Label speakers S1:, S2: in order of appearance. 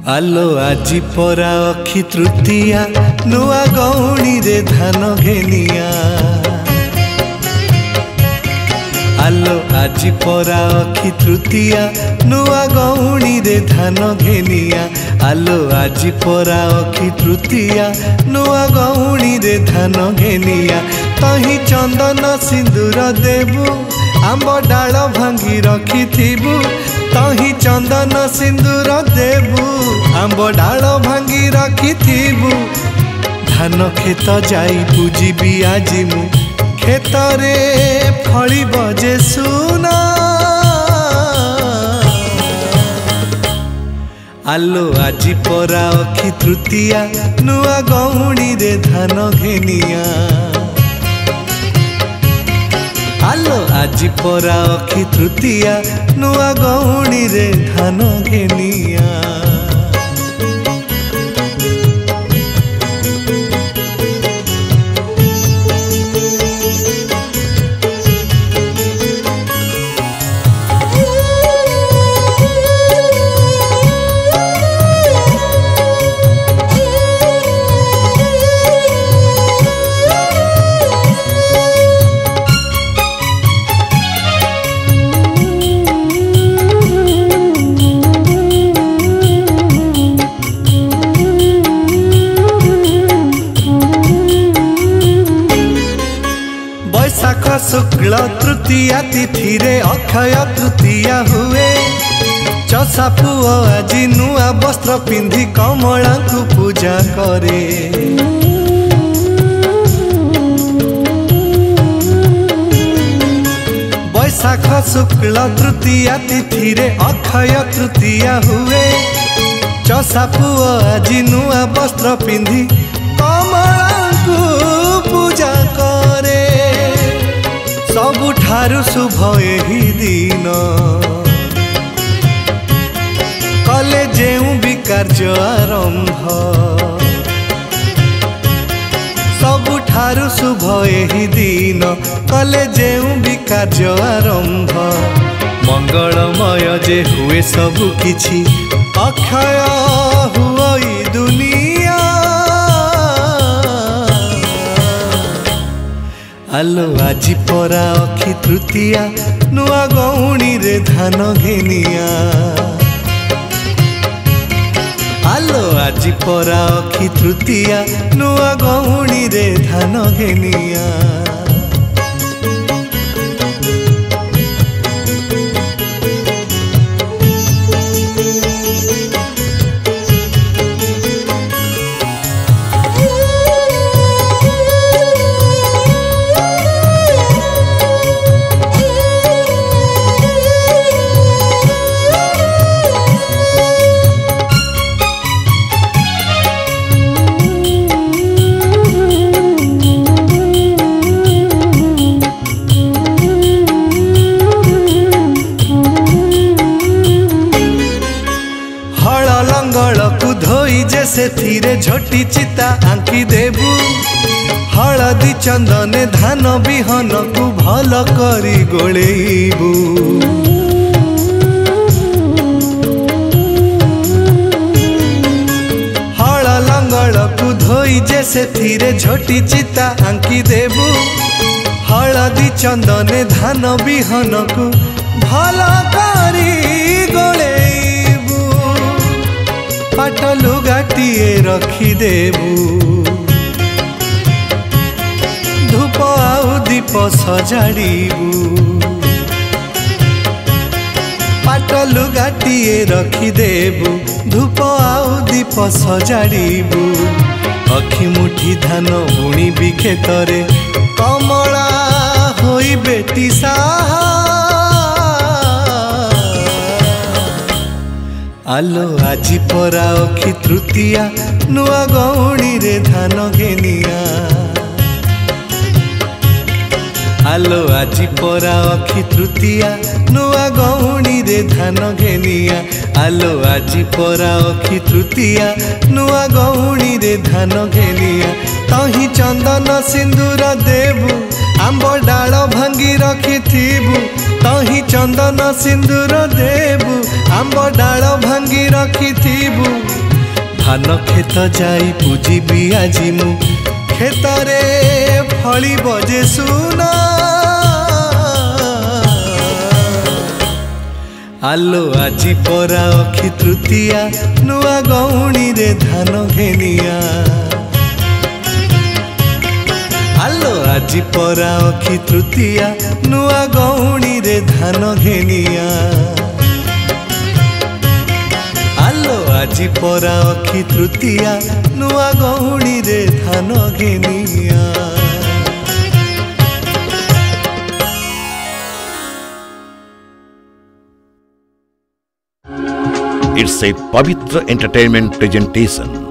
S1: आलो आजी परा अखी तृतीया नुआ गौणी रे धान घेनिया। आलो आजी परा अखी तृतीया नुआ गौणी रे धान घेनिया। आलो आजी परा अखी तृतीया नुआ गौणी रे धान घेनिया। तही चंदन सिंदूर देबू आंब डाल भांगी रखिथिबू। तही चंदन सिंदूर देबू आंब डाल भांगी रखिथिबू। धान खेत जाई पूजिबी आजी मु खेत रे फली बजे सुना। आलो आजी परा अखी तृतीया नुआ गौणी रे धान घेनिया। आलो आजी परा अखी तृतीया नुआ गौणी रे धान घेनिया। बैसाख शुक्ल तृतीया तिथि रे अक्षय तृतीया हुए। चषा पुओ आजी नुआ वस्त्र पिंधि कमला को पूजा करे। बैसाख शुक्ल तृतीया तिथि रे अक्षय तृतीया हुए। चषा पुओ आजी नुआ वस्त्र पिंधि कमला को पूजा करे। सबुठारु शुभ एही दिन कले जेउ भी कार्य आरंभ। सबुठारु शुभ एही दिन कले जेउ भी कार्य आरंभ। मंगलमय जे हुए सबु किछि अक्षय हुई दुनिया। आलो आजी परा अखी तृतीया नुआ गौणी रे धान घेनिया। आलो आजी परा अखी तृतीया नुआ गौणी रे धान घेनिया। लंगल को धोई जे से थीरे झोटी चिता आंकी देबू। हलदी चंदने धान बिहन को भल करी गोलेबू। हल लंगल को धोई जे से थीरे झोटी चिता आंकी देबू। हलदी चंदने धान बिहन को भल करी गोले। पाट लुगाटिए रखिदेबू धूप आउ दीप सजाड़ू। पाट लुगाटिए रखिदेबू धूप आउ दीप सजाड़ू। अखि मुठी धान बुणी भी खेतरे कमला होई बेटी साहा। आलो आजी परा अखी तृतीया नुआ गौणी रे धान घेनिया। आलो आजी परा अखी तृतीया नुआ गौणी रे धान घेनिया। आलो आजी परा अखी तृतीया नुआ गौणी रे धान घेनिया। तही चंदन सिंदूर देबू आंब डाल भांगी रखिथिबू। तही चंदन सिंदूर देबू आंब डाल भांगी रखिथिबु धान खेत जाई पूजिबी आजी मु खेतरे फली बजे सुना आलो आजी परा अखि तृतीया नुआ गौणी रे धान घेनिया आलो आजी परा अखि तृतीया नुआ गौणी रे धान घेनिया आलो आजी परा अखि तृतीया नुआ गौणी रे धान घेनिया।
S2: It's a Pavitra Entertainment presentation.